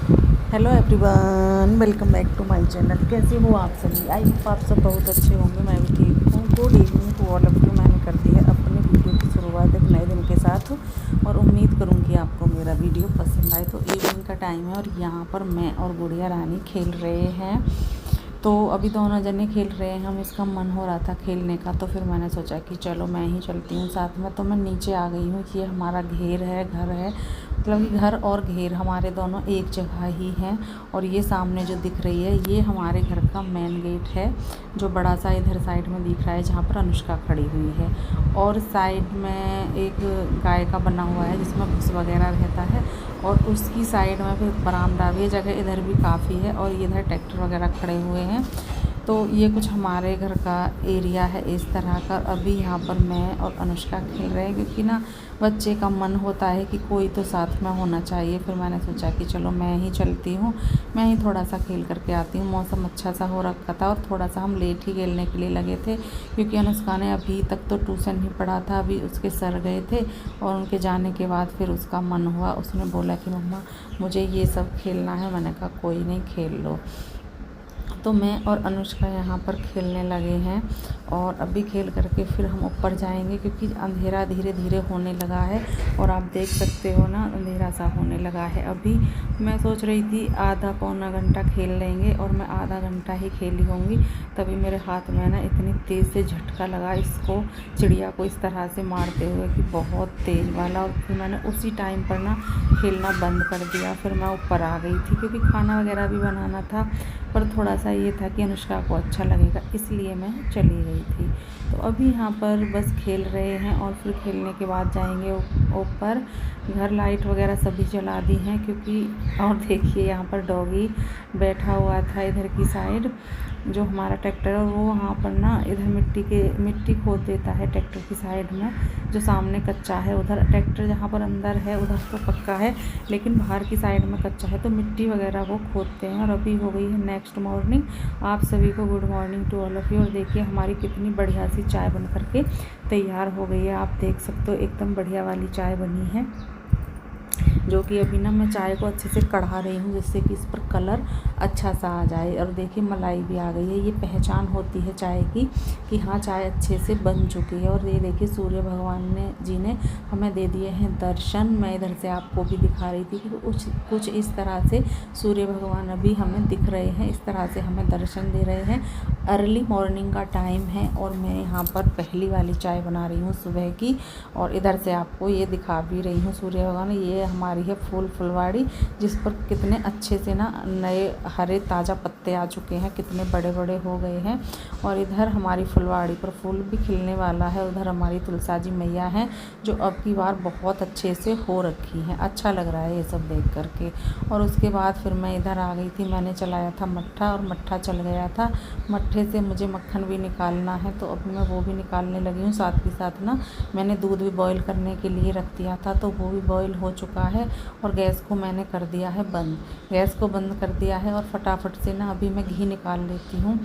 Hello everyone, welcome back to my channel. कैसे हो आप सभी? आई होप आप सब बहुत अच्छे होंगे। मैं भी ठीक हूँ। Good evening to all of you. मैंने कर दी है अपने वीडियो की शुरुआत एक नए दिन के साथ और उम्मीद करूँगी आपको मेरा वीडियो पसंद आए। तो इवनिंग का टाइम है और यहाँ पर मैं और गुड़िया रानी खेल रहे हैं। तो अभी दोनों जने खेल रहे हैं, हम इसका मन हो रहा था खेलने का, तो फिर मैंने सोचा कि चलो मैं ही चलती हूँ साथ में। तो मैं नीचे आ गई हूँ। ये हमारा घेर है, घर है, मतलब कि घर और घेर हमारे दोनों एक जगह ही हैं। और ये सामने जो दिख रही है ये हमारे घर का मेन गेट है, जो बड़ा सा इधर साइड में दिख रहा है जहाँ पर अनुष्का खड़ी हुई है। और साइड में एक गाय का बना हुआ है जिसमें भूस वगैरह रहता है, और उसकी साइड में फिर बरामदा भी, जगह इधर भी काफ़ी है। और इधर ट्रैक्टर वगैरह खड़े हुए हैं। तो ये कुछ हमारे घर का एरिया है इस तरह का। अभी यहाँ पर मैं और अनुष्का खेल रहे हैं, क्योंकि ना बच्चे का मन होता है कि कोई तो साथ में होना चाहिए। फिर मैंने सोचा कि चलो मैं ही चलती हूँ, मैं ही थोड़ा सा खेल करके आती हूँ। मौसम अच्छा सा हो रखा था और थोड़ा सा हम लेट ही खेलने के लिए लगे थे, क्योंकि अनुष्का ने अभी तक तो ट्यूशन ही पढ़ा था। अभी उसके सर गए थे और उनके जाने के बाद फिर उसका मन हुआ, उसने बोला कि मम्मा मुझे ये सब खेलना है। मैंने कहा कोई नहीं, खेल लो। तो मैं और अनुष्का यहाँ पर खेलने लगे हैं और अभी खेल करके फिर हम ऊपर जाएंगे, क्योंकि अंधेरा धीरे धीरे होने लगा है। और आप देख सकते हो ना, अंधेरा सा होने लगा है। अभी मैं सोच रही थी आधा पौना घंटा खेल लेंगे, और मैं आधा घंटा ही खेली होंगी। तभी मेरे हाथ में ना इतनी तेज़ से झटका लगा इसको, चिड़िया को इस तरह से मारते हुए कि बहुत तेज़ वाला। और फिर मैंने उसी टाइम पर ना खेलना बंद कर दिया। फिर मैं ऊपर आ गई थी, क्योंकि खाना वगैरह भी बनाना था, पर थोड़ा सा ये था कि अनुष्का को अच्छा लगेगा, इसलिए मैं चली गई थी। तो अभी यहाँ पर बस खेल रहे हैं और फिर खेलने के बाद जाएंगे ऊपर। घर लाइट वगैरह सभी जला दी हैं, क्योंकि और देखिए यहाँ पर डॉगी बैठा हुआ था इधर की साइड, जो हमारा ट्रैक्टर है। और वो वहाँ पर ना इधर मिट्टी खोद देता है ट्रैक्टर की साइड में, जो सामने कच्चा है। उधर ट्रैक्टर जहाँ पर अंदर है उधर तो पक्का है, लेकिन बाहर की साइड में कच्चा है, तो मिट्टी वगैरह वो खोदते हैं। और अभी हो गई है नेक्स्ट मॉर्निंग। आप सभी को good morning to all of you. और देखिए हमारी कितनी बढ़िया सी चाय बन करके तैयार हो गई है। आप देख सकते हो एकदम बढ़िया वाली चाय बनी है, जो कि अभी ना मैं चाय को अच्छे से कढ़ा रही हूँ, जिससे कि इस पर कलर अच्छा सा आ जाए। और देखिए मलाई भी आ गई है। ये पहचान होती है चाय की कि हाँ चाय अच्छे से बन चुकी है। और ये देखिए सूर्य भगवान जी ने हमें दे दिए हैं दर्शन। मैं इधर से आपको भी दिखा रही थी कि कुछ इस तरह से सूर्य भगवान अभी हमें दिख रहे हैं, इस तरह से हमें दर्शन दे रहे हैं। अर्ली मॉर्निंग का टाइम है और मैं यहाँ पर पहली वाली चाय बना रही हूँ सुबह की। और इधर से आपको ये दिखा भी रही हूँ सूर्य भगवान। ये हमारी है फुलवाड़ी, जिस पर कितने अच्छे से ना नए हरे ताज़ा पत्ते आ चुके हैं, कितने बड़े बड़े हो गए हैं। और इधर हमारी फुलवाड़ी पर फूल भी खिलने वाला है। उधर हमारी तुलसा जी मैया हैं, जो अब की बार बहुत अच्छे से हो रखी हैं। अच्छा लग रहा है ये सब देख करके। और उसके बाद फिर मैं इधर आ गई थी। मैंने चलाया था मट्ठा और मट्ठा चल गया था। मट्ठे से मुझे मक्खन भी निकालना है, तो अब मैं वो भी निकालने लगी हूँ। साथ ही साथ ना मैंने दूध भी बॉईल करने के लिए रख दिया था, तो वो भी बॉईल हो चुका है। और गैस को मैंने कर दिया है बंद, गैस को बंद कर दिया है। और फटाफट से ना अभी मैं घी निकाल लेती हूँ।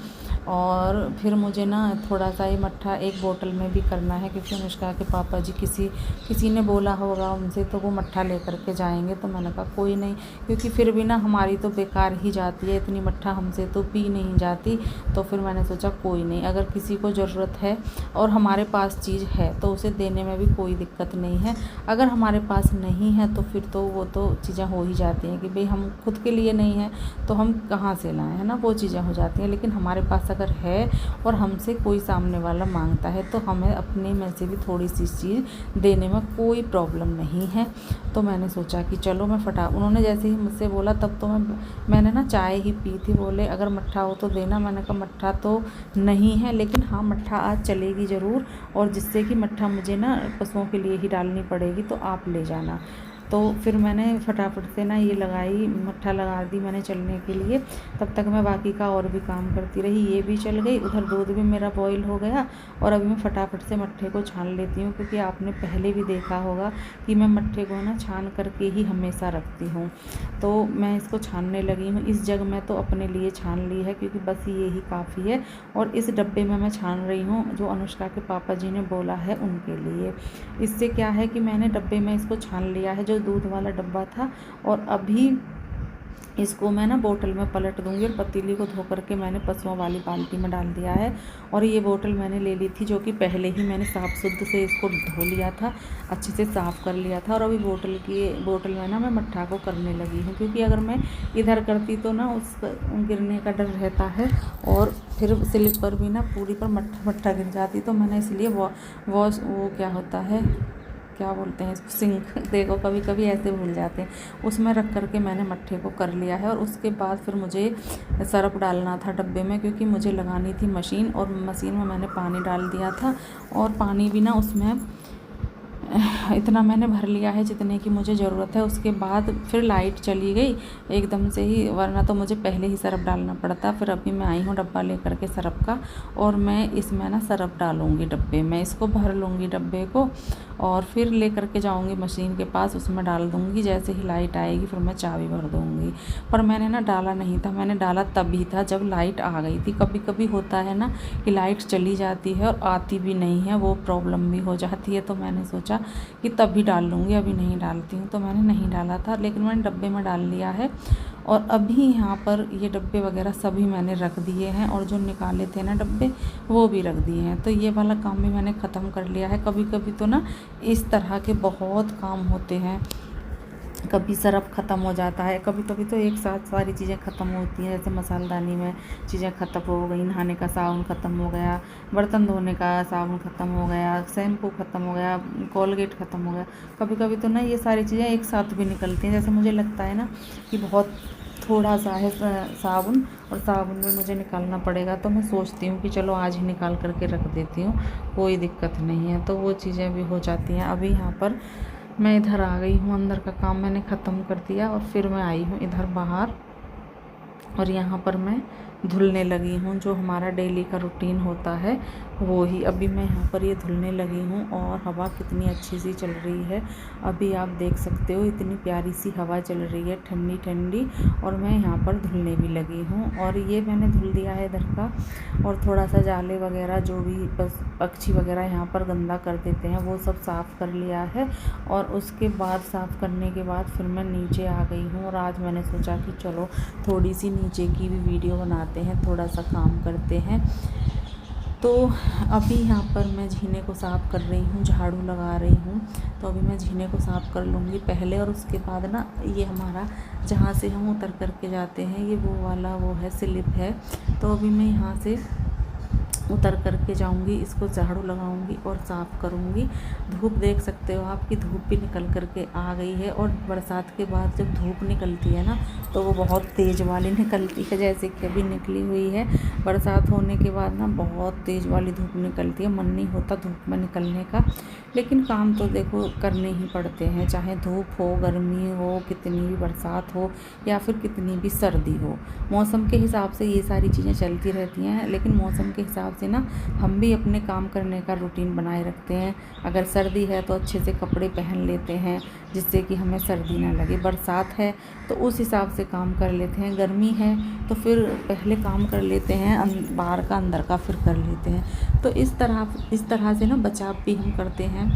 और फिर मुझे ना थोड़ा सा ये मट्ठा एक बोतल में भी करना है, क्योंकि अनुष्का के पापा जी किसी ने बोला होगा उनसे, तो वो मट्ठा लेकर के जाएंगे। तो मैंने कहा कोई नहीं, क्योंकि फिर भी ना हमारी तो बेकार ही जाती है, इतनी मट्ठा हमसे तो पी नहीं जाती। तो फिर मैंने सोचा कोई नहीं, अगर किसी को ज़रूरत है और हमारे पास चीज़ है तो उसे देने में भी कोई दिक्कत नहीं है। अगर हमारे पास नहीं है तो फिर तो वो तो चीज़ें हो ही जाती हैं कि भाई हम खुद के लिए नहीं है तो हम कहाँ से लाएं, है ना, वो चीज़ें हो जाती हैं। लेकिन हमारे पास अगर है और हमसे कोई सामने वाला मांगता है तो हमें अपने में से भी थोड़ी सी चीज़ देने में कोई प्रॉब्लम नहीं है। तो मैंने सोचा कि चलो मैं उन्होंने जैसे ही मुझसे बोला तब तो मैंने ना चाय ही पी थी। बोले अगर मट्ठा हो तो देना। मैंने कहा मट्ठा तो नहीं है, लेकिन हाँ मट्ठा आज चलेगी ज़रूर, और जिससे कि मट्ठा मुझे ना पशुओं के लिए ही डालनी पड़ेगी, तो आप ले जाना। तो फिर मैंने फटाफट से ना ये लगाई, मट्ठा लगा दी मैंने चलने के लिए। तब तक मैं बाकी का और भी काम करती रही। ये भी चल गई, उधर दूध भी मेरा बॉईल हो गया। और अभी मैं फटाफट से मट्ठे को छान लेती हूँ, क्योंकि आपने पहले भी देखा होगा कि मैं मट्ठे को ना छान करके ही हमेशा रखती हूँ। तो मैं इसको छानने लगी हूँ। इस जग में तो अपने लिए छान ली है, क्योंकि बस ये ही काफ़ी है। और इस डब्बे में मैं छान रही हूँ जो अनुष्का के पापा जी ने बोला है उनके लिए। इससे क्या है कि मैंने डब्बे में इसको छान लिया है, जो दूध वाला डब्बा था। और अभी इसको मैं ना बोतल में पलट दूंगी और पतीली को धो करके मैंने पशुओं वाली बाल्टी में डाल दिया है। और ये बोतल मैंने ले ली थी, जो कि पहले ही मैंने साफ़ शुद्ध से इसको धो लिया था, अच्छे से साफ़ कर लिया था। और अभी बोतल में ना मैं मट्ठा को करने लगी हूँ, क्योंकि अगर मैं इधर करती तो ना उस गिरने का डर रहता है और फिर स्लिप पर भी ना पूरी पर मट्ठा गिर जाती। तो मैंने इसलिए वो क्या होता है, क्या बोलते हैं इसको, सिंक, देखो कभी कभी ऐसे भूल जाते हैं, उसमें रख करके मैंने मट्ठे को कर लिया है। और उसके बाद फिर मुझे सरफ डालना था डब्बे में, क्योंकि मुझे लगानी थी मशीन, और मशीन में मैंने पानी डाल दिया था। और पानी भी ना उसमें इतना मैंने भर लिया है जितने की मुझे ज़रूरत है। उसके बाद फिर लाइट चली गई एकदम से ही, वरना तो मुझे पहले ही सरफ डालना पड़ता। फिर अभी मैं आई हूँ डब्बा लेकर के सरफ का, और मैं इसमें ना सरफ डालूँगी डब्बे में, इसको भर लूँगी डब्बे को, और फिर ले करके जाऊँगी मशीन के पास, उसमें डाल दूँगी। जैसे ही लाइट आएगी फिर मैं चाबी भर दूँगी। पर मैंने ना डाला नहीं था, मैंने डाला तभी था जब लाइट आ गई थी। कभी कभी होता है ना कि लाइट चली जाती है और आती भी नहीं है, वो प्रॉब्लम भी हो जाती है। तो मैंने सोचा कि तभी डाल लूँगी, अभी नहीं डालती हूँ, तो मैंने नहीं डाला था, लेकिन मैंने डब्बे में डाल लिया है। और अभी यहाँ पर ये डब्बे वगैरह सभी मैंने रख दिए हैं, और जो निकाले थे ना डब्बे वो भी रख दिए हैं। तो ये वाला काम भी मैंने ख़त्म कर लिया है। कभी कभी तो ना इस तरह के बहुत काम होते हैं, कभी सरफ ख़त्म हो जाता है, कभी कभी तो एक साथ सारी चीज़ें ख़त्म होती हैं। जैसे मसालदानी में चीज़ें ख़त्म हो गई, नहाने का साबुन ख़त्म हो गया, बर्तन धोने का साबुन ख़त्म हो गया, शैम्पू ख़त्म हो गया, कोलगेट ख़त्म हो गया। कभी कभी तो ना ये सारी चीज़ें एक साथ भी निकलती हैं। जैसे मुझे लगता है ना कि बहुत थोड़ा सा है साबुन, और साबुन भी मुझे निकालना पड़ेगा, तो मैं सोचती हूँ कि चलो आज ही निकाल करके रख देती हूँ, कोई दिक्कत नहीं है। तो वो चीज़ें भी हो जाती हैं। अभी यहाँ पर मैं इधर आ गई हूँ, अंदर का काम मैंने ख़त्म कर दिया, और फिर मैं आई हूँ इधर बाहर, और यहाँ पर मैं धुलने लगी हूँ। जो हमारा डेली का रूटीन होता है वो ही अभी मैं यहाँ पर ये धुलने लगी हूँ। और हवा कितनी अच्छी सी चल रही है, अभी आप देख सकते हो, इतनी प्यारी सी हवा चल रही है, ठंडी ठंडी। और मैं यहाँ पर धुलने भी लगी हूँ, और ये मैंने धुल दिया है इधर का। और थोड़ा सा जाले वगैरह जो भी पक्षी वगैरह यहाँ पर गंदा कर देते हैं वो सब साफ़ कर लिया है। और उसके बाद साफ़ करने के बाद फिर मैं नीचे आ गई हूँ, और आज मैंने सोचा कि चलो थोड़ी सी नीचे की भी वीडियो बनाते हैं, थोड़ा सा काम करते हैं। तो अभी यहाँ पर मैं झीने को साफ़ कर रही हूँ, झाड़ू लगा रही हूँ। तो अभी मैं झीने को साफ़ कर लूँगी पहले, और उसके बाद ना ये हमारा जहाँ से हम उतर करके जाते हैं ये वो वाला वो है, स्लिप है। तो अभी मैं यहाँ से उतर करके जाऊंगी, इसको झाड़ू लगाऊंगी और साफ़ करूंगी। धूप देख सकते हो आप कि धूप भी निकल करके आ गई है। और बरसात के बाद जब धूप निकलती है ना तो वो बहुत तेज़ वाली निकलती है, जैसे कि अभी निकली हुई है। बरसात होने के बाद ना बहुत तेज़ वाली धूप निकलती है, मन नहीं होता धूप में निकलने का, लेकिन काम तो देखो करने ही पड़ते हैं, चाहे धूप हो, गर्मी हो, कितनी भी बरसात हो या फिर कितनी भी सर्दी हो। मौसम के हिसाब से ये सारी चीज़ें चलती रहती हैं, लेकिन मौसम के हिसाब से ना हम भी अपने काम करने का रूटीन बनाए रखते हैं। अगर सर्दी है तो अच्छे से कपड़े पहन लेते हैं जिससे कि हमें सर्दी ना लगे, बरसात है तो उस हिसाब से काम कर लेते हैं, गर्मी है तो फिर पहले काम कर लेते हैं बाहर का अंदर का फिर कर लेते हैं। तो इस तरह से ना बचाव भी हम करते हैं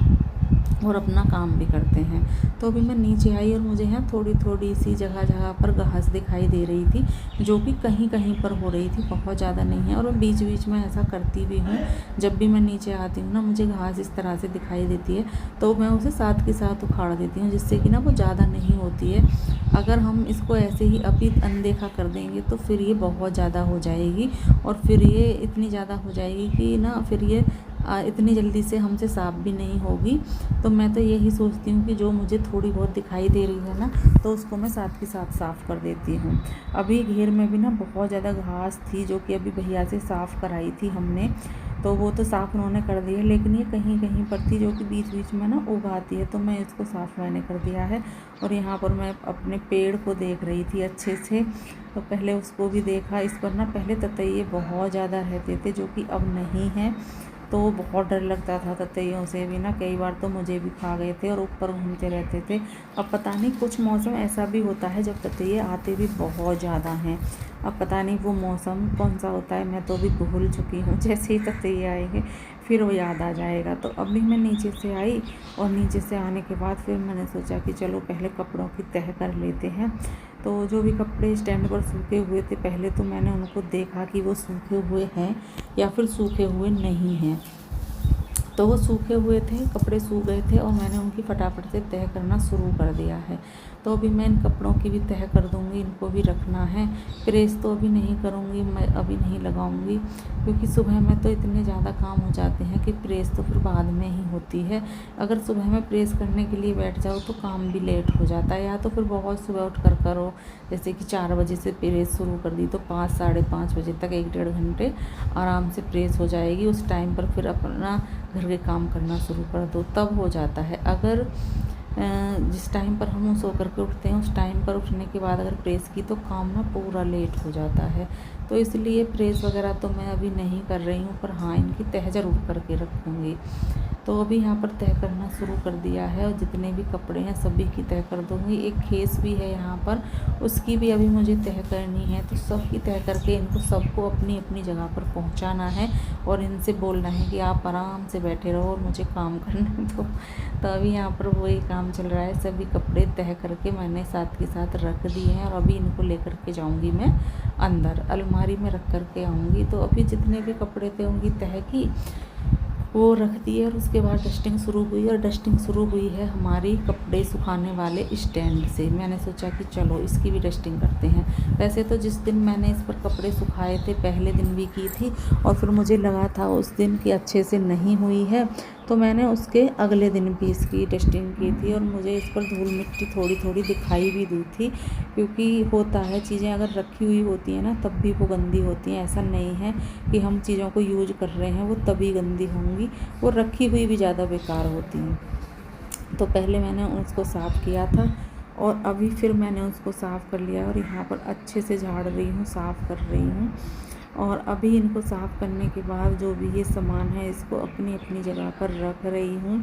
और अपना काम भी करते हैं। तो अभी मैं नीचे आई और मुझे यहाँ थोड़ी थोड़ी सी जगह जगह पर घास दिखाई दे रही थी, जो कि कहीं कहीं पर हो रही थी, बहुत ज़्यादा नहीं है। और मैं बीच बीच में ऐसा करती भी हूँ, जब भी मैं नीचे आती हूँ ना मुझे घास इस तरह से दिखाई देती है तो मैं उसे साथ के साथ उखाड़ देती हूँ, जिससे कि ना वो ज़्यादा नहीं होती है। अगर हम इसको ऐसे ही अभी अनदेखा कर देंगे तो फिर ये बहुत ज़्यादा हो जाएगी, और फिर ये इतनी ज़्यादा हो जाएगी कि ना फिर ये इतनी जल्दी से हमसे साफ़ भी नहीं होगी। तो मैं तो यही सोचती हूँ कि जो मुझे थोड़ी बहुत दिखाई दे रही है ना तो उसको मैं साथ के साथ साफ़ कर देती हूँ। अभी घेर में भी ना बहुत ज़्यादा घास थी जो कि अभी भैया से साफ़ कराई थी हमने, तो वो तो साफ़ उन्होंने कर दी है, लेकिन ये कहीं कहीं पर थी जो कि बीच बीच में ना उग आती है, तो मैं इसको साफ़ मैंने कर दिया है। और यहाँ पर मैं अपने पेड़ को देख रही थी अच्छे से, तो पहले उसको भी देखा। इस पर ना पहले ततैये बहुत ज़्यादा रहते थे जो कि अब नहीं हैं, तो बहुत डर लगता था ततैयों से भी ना, कई बार तो मुझे भी खा गए थे और ऊपर घूमते रहते थे। अब पता नहीं कुछ मौसम ऐसा भी होता है जब ततैये आते भी बहुत ज़्यादा हैं, अब पता नहीं वो मौसम कौन सा होता है, मैं तो भी भूल चुकी हूँ। जैसे ही ततैये आएंगे फिर वो याद आ जाएगा। तो अभी मैं नीचे से आई और नीचे से आने के बाद फिर मैंने सोचा कि चलो पहले कपड़ों की तह कर लेते हैं। तो जो भी कपड़े स्टैंड पर सूखे हुए थे, पहले तो मैंने उनको देखा कि वो सूखे हुए हैं या फिर सूखे हुए नहीं हैं। तो वो सूखे हुए थे, कपड़े सूख गए थे और मैंने उनकी फटाफट से तह करना शुरू कर दिया है। तो अभी मैं इन कपड़ों की भी तह कर दूँगी, इनको भी रखना है। प्रेस तो अभी नहीं करूँगी, मैं अभी नहीं लगाऊँगी, क्योंकि सुबह में तो इतने ज़्यादा काम हो जाते हैं कि प्रेस तो फिर बाद में ही होती है। अगर सुबह में प्रेस करने के लिए बैठ जाओ तो काम भी लेट हो जाता है, या तो फिर बहुत सुबह उठ कर करो, जैसे कि 4 बजे से प्रेस शुरू कर दी तो 5 साढ़े 5 बजे तक 1-1.5 घंटे आराम से प्रेस हो जाएगी। उस टाइम पर फिर अपना घर के काम करना शुरू कर दो, तब हो जाता है। अगर जिस टाइम पर हम सो कर के उठते हैं उस टाइम पर उठने के बाद अगर प्रेस की तो काम ना पूरा लेट हो जाता है। तो इसलिए प्रेस वगैरह तो मैं अभी नहीं कर रही हूँ, पर हाँ इनकी तह ज़रूर करके रखूँगी। तो अभी यहाँ पर तह करना शुरू कर दिया है और जितने भी कपड़े हैं सभी की तह कर दूँगी। एक खेस भी है यहाँ पर, उसकी भी अभी मुझे तह करनी है। तो सब की तह करके इनको सबको अपनी अपनी जगह पर पहुँचाना है और इनसे बोलना है कि आप आराम से बैठे रहो और मुझे काम करने दो। तो अभी यहाँ पर वही काम चल रहा है। सभी कपड़े तह करके मैंने साथ के साथ रख दिए हैं और अभी इनको लेकर के जाऊँगी मैं अंदर, अलमारी में रख कर के आऊँगी। तो अभी जितने भी कपड़े थे उनकी तह की वो रख दिए और उसके बाद डस्टिंग शुरू हुई। और डस्टिंग शुरू हुई है हमारी कपड़े सुखाने वाले स्टैंड से। मैंने सोचा कि चलो इसकी भी डस्टिंग करते हैं। वैसे तो जिस दिन मैंने इस पर कपड़े सुखाए थे पहले दिन भी की थी और फिर मुझे लगा था उस दिन कि अच्छे से नहीं हुई है, तो मैंने उसके अगले दिन भी इसकी डस्टिंग की थी और मुझे इस पर धूल मिट्टी थोड़ी थोड़ी दिखाई भी दी थी, क्योंकि होता है चीज़ें अगर रखी हुई होती हैं ना तब भी वो गंदी होती हैं। ऐसा नहीं है कि हम चीज़ों को यूज कर रहे हैं वो तभी गंदी होंगी, वो रखी हुई भी ज़्यादा बेकार होती हैं। तो पहले मैंने उसको साफ़ किया था और अभी फिर मैंने उसको साफ़ कर लिया और यहाँ पर अच्छे से झाड़ रही हूँ, साफ़ कर रही हूँ। और अभी इनको साफ़ करने के बाद जो भी ये सामान है इसको अपनी अपनी जगह पर रख रही हूँ,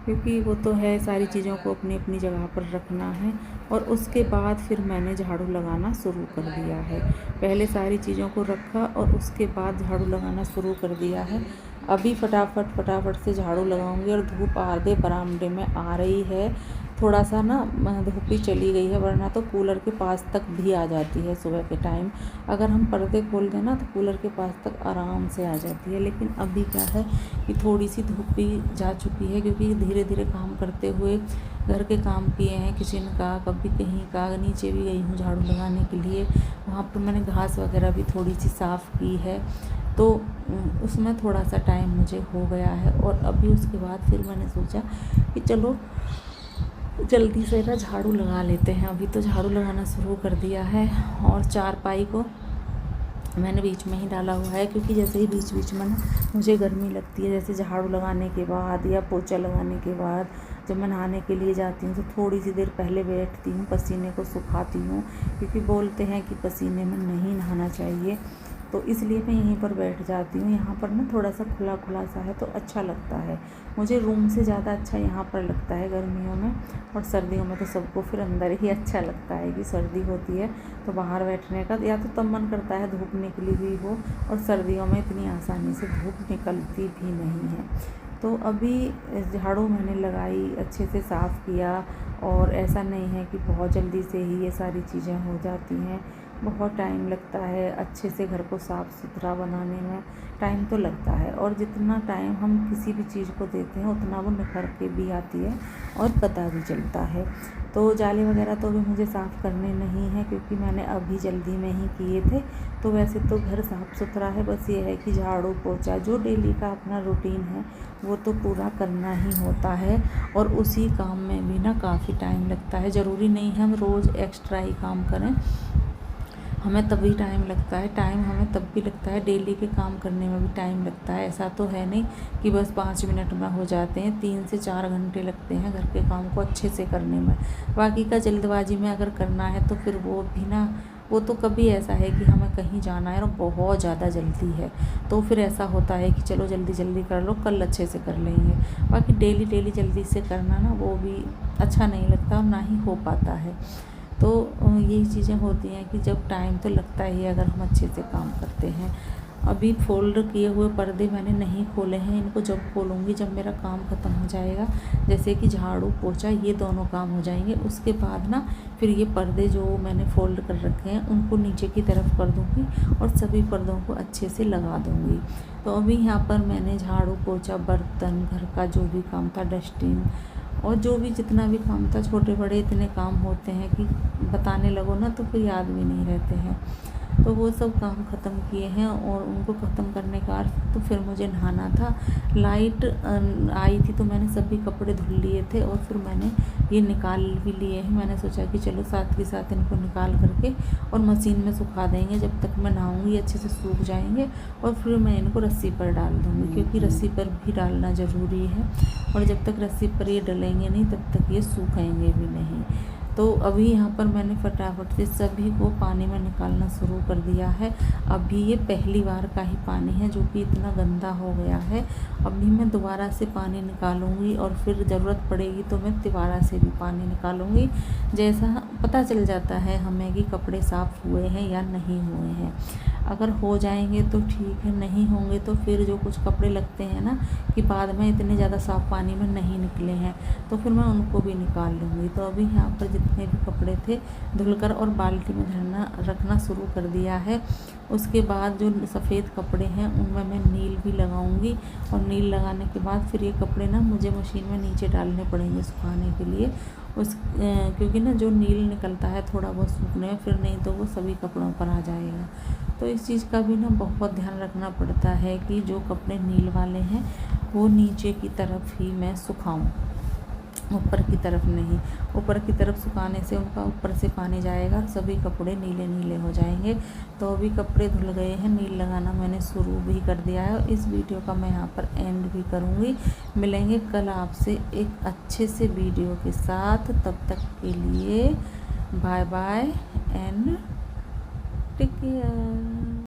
क्योंकि वो तो है सारी चीज़ों को अपनी अपनी जगह पर रखना है। और उसके बाद फिर मैंने झाड़ू लगाना शुरू कर दिया है। पहले सारी चीज़ों को रखा और उसके बाद झाड़ू लगाना शुरू कर दिया है। अभी फटाफट से झाड़ू लगाऊंगी और धूप आधे बरामदे में आ रही है। थोड़ा सा ना धूप ही चली गई है, वरना तो कूलर के पास तक भी आ जाती है सुबह के टाइम। अगर हम पर्दे खोल दें ना तो कूलर के पास तक आराम से आ जाती है। लेकिन अभी क्या है कि थोड़ी सी धूप भी जा चुकी है, क्योंकि धीरे धीरे काम करते हुए घर के काम किए हैं, किचन का, कभी कहीं का। नीचे भी गई हूँ झाड़ू लगाने के लिए, वहाँ पर मैंने घास वगैरह भी थोड़ी सी साफ़ की है, तो उसमें थोड़ा सा टाइम मुझे हो गया है। और अभी उसके बाद फिर मैंने सोचा कि चलो जल्दी से ना झाड़ू लगा लेते हैं। अभी तो झाड़ू लगाना शुरू कर दिया है और चारपाई को मैंने बीच में ही डाला हुआ है, क्योंकि जैसे ही बीच बीच में ना मुझे गर्मी लगती है, जैसे झाड़ू लगाने के बाद या पोछा लगाने के बाद जब मैं नहाने के लिए जाती हूँ तो थोड़ी सी देर पहले बैठती हूँ, पसीने को सुखाती हूँ, क्योंकि बोलते हैं कि पसीने में नहीं नहाना चाहिए। तो इसलिए मैं यहीं पर बैठ जाती हूँ। यहाँ पर ना थोड़ा सा खुला खुला सा है तो अच्छा लगता है। मुझे रूम से ज़्यादा अच्छा यहाँ पर लगता है गर्मियों में, और सर्दियों में तो सबको फिर अंदर ही अच्छा लगता है कि सर्दी होती है तो बाहर बैठने का या तो तब मन करता है धूप निकली हुई हो, और सर्दियों में इतनी आसानी से धूप निकलती भी नहीं है। तो अभी झाड़ू मैंने लगाई, अच्छे से साफ़ किया, और ऐसा नहीं है कि बहुत जल्दी से ही ये सारी चीज़ें हो जाती हैं। बहुत टाइम लगता है अच्छे से घर को साफ़ सुथरा बनाने में, टाइम तो लगता है। और जितना टाइम हम किसी भी चीज़ को देते हैं उतना वो निखर के भी आती है और पता भी चलता है। तो जाले वगैरह तो भी मुझे साफ़ करने नहीं है, क्योंकि मैंने अभी जल्दी में ही किए थे। तो वैसे तो घर साफ़ सुथरा है, बस ये है कि झाड़ू पोछा जो डेली का अपना रूटीन है वो तो पूरा करना ही होता है। और उसी काम में भी ना काफ़ी टाइम लगता है। ज़रूरी नहीं है हम रोज़ एक्स्ट्रा ही काम करें, हमें तभी टाइम लगता है। टाइम हमें तब भी लगता है, डेली के काम करने में भी टाइम लगता है। ऐसा तो है नहीं कि बस 5 मिनट में हो जाते हैं, 3 से 4 घंटे लगते हैं घर के काम को अच्छे से करने में। बाकी का जल्दबाजी में अगर करना है तो फिर वो भी ना, वो तो कभी ऐसा है कि हमें कहीं जाना है और बहुत ज़्यादा जल्दी है, तो फिर ऐसा होता है कि चलो जल्दी जल्दी कर लो, कल अच्छे से कर लेंगे। बाकी डेली जल्दी से करना ना वो भी अच्छा नहीं लगता और ना ही हो पाता है। तो यही चीज़ें होती हैं कि जब टाइम तो लगता ही है अगर हम अच्छे से काम करते हैं। अभी फोल्ड किए हुए पर्दे मैंने नहीं खोले हैं, इनको जब खोलूँगी जब मेरा काम ख़त्म हो जाएगा, जैसे कि झाड़ू पोछा ये दोनों काम हो जाएंगे, उसके बाद ना फिर ये पर्दे जो मैंने फ़ोल्ड कर रखे हैं उनको नीचे की तरफ कर दूँगी और सभी पर्दों को अच्छे से लगा दूँगी। तो अभी यहाँ पर मैंने झाड़ू पोछा, बर्तन, घर का जो भी काम था, डस्टिंग और जो भी जितना भी काम था, छोटे बड़े इतने काम होते हैं कि बताने लगो ना तो फिर याद भी नहीं रहते हैं। तो वो सब काम ख़त्म किए हैं और उनको ख़त्म करने का अर्थ तो फिर मुझे नहाना था। लाइट आई थी तो मैंने सभी कपड़े धुल लिए थे और फिर मैंने ये निकाल भी लिए हैं। मैंने सोचा कि चलो साथ के साथ इनको निकाल करके और मशीन में सुखा देंगे, जब तक मैं नहाऊंगी अच्छे से सूख जाएंगे और फिर मैं इनको रस्सी पर डाल दूँगी, क्योंकि रस्सी पर भी डालना ज़रूरी है और जब तक रस्सी पर ये डलेंगे नहीं तब तक ये सूखेंगे भी नहीं। तो अभी यहाँ पर मैंने फटाफट से सभी को पानी में निकालना शुरू कर दिया है। अभी ये पहली बार का ही पानी है जो कि इतना गंदा हो गया है। अभी मैं दोबारा से पानी निकालूंगी और फिर ज़रूरत पड़ेगी तो मैं दोबारा से भी पानी निकालूंगी, जैसा पता चल जाता है हमें कि कपड़े साफ़ हुए हैं या नहीं हुए हैं। अगर हो जाएंगे तो ठीक है, नहीं होंगे तो फिर जो कुछ कपड़े लगते हैं ना कि बाद में इतने ज़्यादा साफ़ पानी में नहीं निकले हैं तो फिर मैं उनको भी निकाल लूँगी। तो अभी यहाँ पर जितने भी कपड़े थे धुलकर और बाल्टी में रखना शुरू कर दिया है। उसके बाद जो सफ़ेद कपड़े हैं उनमें मैं नील भी लगाऊंगी और नील लगाने के बाद फिर ये कपड़े ना मुझे मशीन में नीचे डालने पड़ेंगे सुखाने के लिए। क्योंकि ना जो नील निकलता है थोड़ा बहुत सूखने में, फिर नहीं तो वो सभी कपड़ों पर आ जाएगा। तो इस चीज़ का भी ना बहुत ध्यान रखना पड़ता है कि जो कपड़े नील वाले हैं वो नीचे की तरफ ही मैं सुखाऊं, ऊपर की तरफ नहीं। ऊपर की तरफ सुखाने से उनका ऊपर से पानी जाएगा, सभी कपड़े नीले नीले हो जाएंगे। तो अभी कपड़े धुल गए हैं, नील लगाना मैंने शुरू भी कर दिया है और इस वीडियो का मैं यहाँ पर एंड भी करूँगी। मिलेंगे कल आपसे एक अच्छे से वीडियो के साथ, तब तक के लिए bye bye and take care.